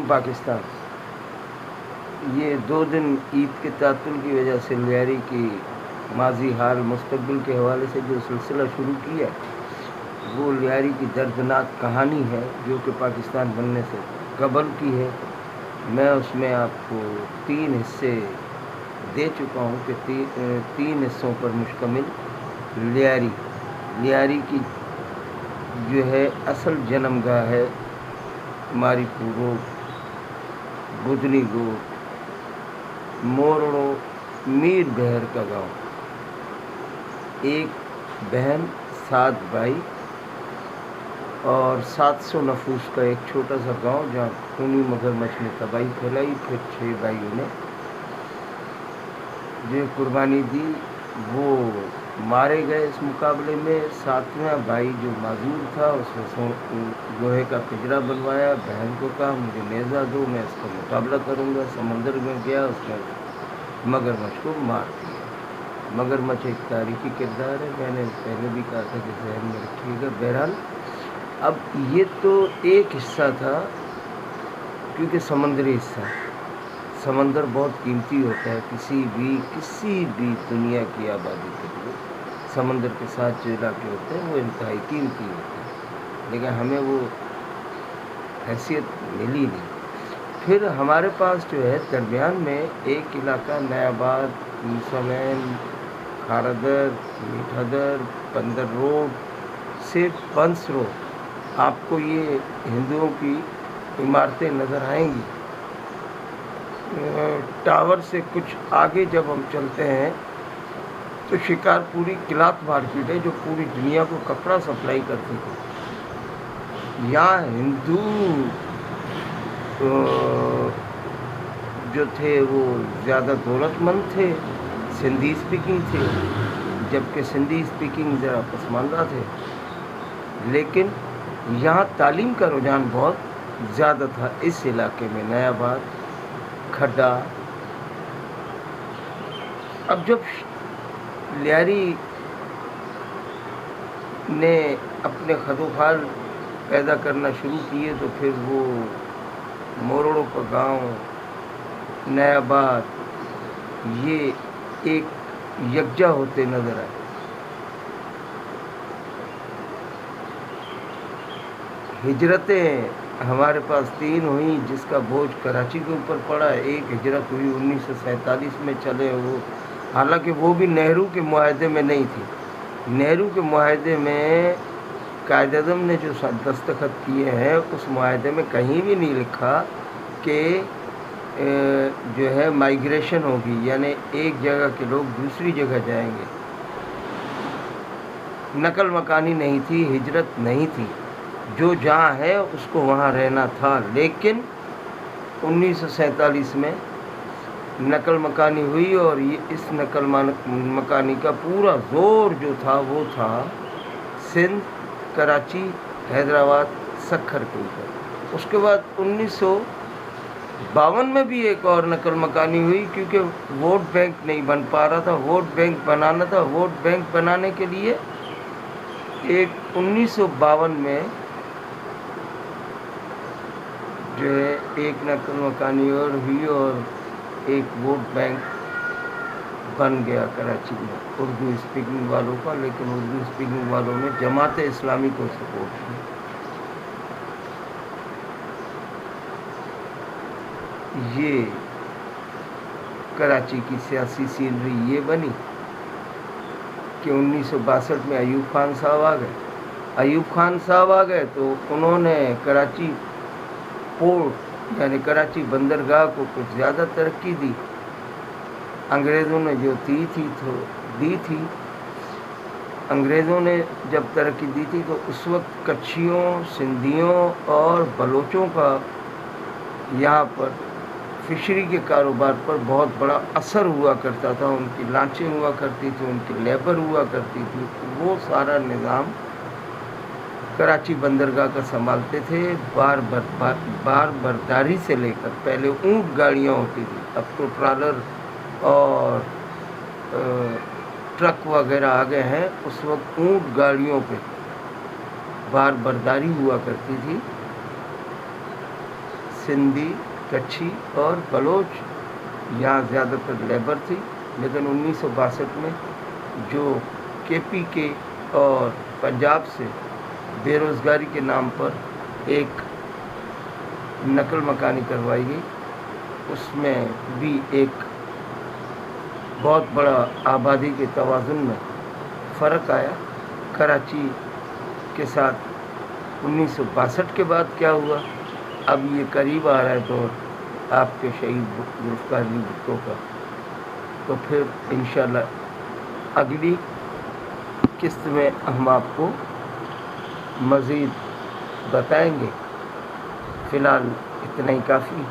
پاکستان یہ 2 دن عید کے تعطل کی وجہ سے لیاری کی ماضی حال مستقبل کے حوالے سے جو سلسلہ شروع کیا وہ لیاری کی دردناک کہانی ہے جو کہ پاکستان بننے سے قبل کی ہے۔ میں اس میں آپ کو 3 حصے دے چکا ہوں کہ 3 حصوں پر مشتمل لیاری کی جو ہے اصل جنم گاہ ہے ماری پورو بدنی گو مورڑو میر بہر کا گاؤں، 1 بہن 7 بھائی اور 700 نفوس کا ایک چھوٹا سا گاؤں جہاں خونی مگرمچھ نے تباہی پھیلائی۔ پھر 6 بھائیوں نے جو قربانی دی وہ مارے گئے اس مقابلے میں۔ 7واں بھائی جو معذور تھا اس نے لوہے کا پنجرہ بنوایا، بہن کو کہا مجھے نیزہ دو میں اس کا مقابلہ کروں گا، سمندر میں گیا، اس نے مگرمچھ کو مار دیا۔ مگرمچھ ایک تاریخی کردار ہے، میں نے پہلے بھی کہا تھا کہ ذہن میں رکھیے گا۔ بہرحال اب یہ تو ایک حصہ تھا کیونکہ سمندری حصہ، سمندر بہت قیمتی ہوتا ہے کسی بھی دنیا کی آبادی کے لیے۔ سمندر کے ساتھ جو علاقے ہوتے ہیں وہ انتہائی قیمتی ہوتے ہیں، لیکن ہمیں وہ حیثیت ملی نہیں۔ پھر ہمارے پاس جو ہے درمیان میں ایک علاقہ نیا آباد، موسمین، کھاردر، میٹھادر، بندر روڈ سے پنس روڈ، آپ کو یہ ہندوؤں کی عمارتیں نظر آئیں گی۔ ٹاور سے کچھ آگے جب ہم چلتے ہیں تو شکار پوری کلاتھ مارکیٹ ہے جو پوری دنیا کو کپڑا سپلائی کرتی تھی۔ یہاں ہندو جو تھے وہ زیادہ دولت مند تھے، سندھی اسپیکنگ تھے، جبکہ سندھی اسپیکنگ ذرا پسماندہ تھے، لیکن یہاں تعلیم کا رجحان بہت زیادہ تھا اس علاقے میں، نیا آباد، کھڈا۔ اب جب لیاری نے اپنے خدوخال پیدا کرنا شروع کیے تو پھر وہ مورڑوں کا گاؤں، نیا آباد یہ ایک یکجا ہوتے نظر آئے۔ ہجرتیں ہمارے پاس 3 ہوئیں جس کا بوجھ کراچی کے اوپر پڑا۔ ایک ہجرت ہوئی 1947 میں، چلے وہ، حالانکہ وہ بھی نہرو کے معاہدے میں نہیں تھی۔ نہرو کے معاہدے میں قائد اعظم نے جو دستخط کیے ہیں اس معاہدے میں کہیں بھی نہیں لکھا کہ جو ہے مائیگریشن ہوگی، یعنی ایک جگہ کے لوگ دوسری جگہ جائیں گے۔ نقل مکانی نہیں تھی، ہجرت نہیں تھی، جو جہاں ہے اس کو وہاں رہنا تھا۔ لیکن 1947 میں نقل مکانی ہوئی اور اس نقل مکانی کا پورا زور جو تھا وہ تھا سندھ، کراچی، حیدرآباد، سکھر کے اوپر۔ اس کے بعد 1952 میں بھی ایک اور نقل مکانی ہوئی کیونکہ ووٹ بینک نہیں بن پا رہا تھا، ووٹ بینک بنانا تھا۔ ووٹ بینک بنانے کے لیے 1952 میں جو ہے ایک نقل مکانی اور ہوئی اور ایک ووٹ بینک بن گیا کراچی میں اردو اسپیکنگ والوں کا، لیکن اردو اسپیکنگ والوں نے جماعت اسلامی کو سپورٹ کی۔ یہ کراچی کی سیاسی سینری یہ بنی کہ 1962 میں ایوب خان صاحب آ گئے تو انہوں نے کراچی پورٹ یعنی کراچی بندرگاہ کو کچھ زیادہ ترقی دی۔ انگریزوں نے جو دی تھی انگریزوں نے جب ترقی دی تھی تو اس وقت کچھیوں، سندھیوں اور بلوچوں کا یہاں پر فشری کے کاروبار پر بہت بڑا اثر ہوا کرتا تھا، ان کی لانچیں ہوا کرتی تھی، ان کی لیبر ہوا کرتی تھی، وہ سارا نظام کراچی بندرگاہ کا سنبھالتے تھے۔ بار برداری سے لے کر، پہلے اونٹ گاڑیاں ہوتی تھی، اب تو ٹرالر اور ٹرک وغیرہ آ گئے ہیں، اس وقت اونٹ گاڑیوں پہ بار برداری ہوا کرتی تھی سندھی، کچھی اور بلوچ یہاں زیادہ تر لیبر تھی، لیکن 1962 میں جو کے پی کے اور پنجاب سے بے روزگاری کے نام پر ایک نقل مکانی کروائی گئی، اس میں بھی ایک بہت بڑا آبادی کے توازن میں فرق آیا۔ کراچی کے ساتھ 1962 کے بعد کیا ہوا، اب یہ قریب آ رہا ہے دور آپ کے شہید ذوالفقار علی بھٹو کا، تو پھر انشاءاللہ اگلی قسط میں ہم آپ کو مزید بتائیں گے۔ فی الحال اتنا ہی کافی۔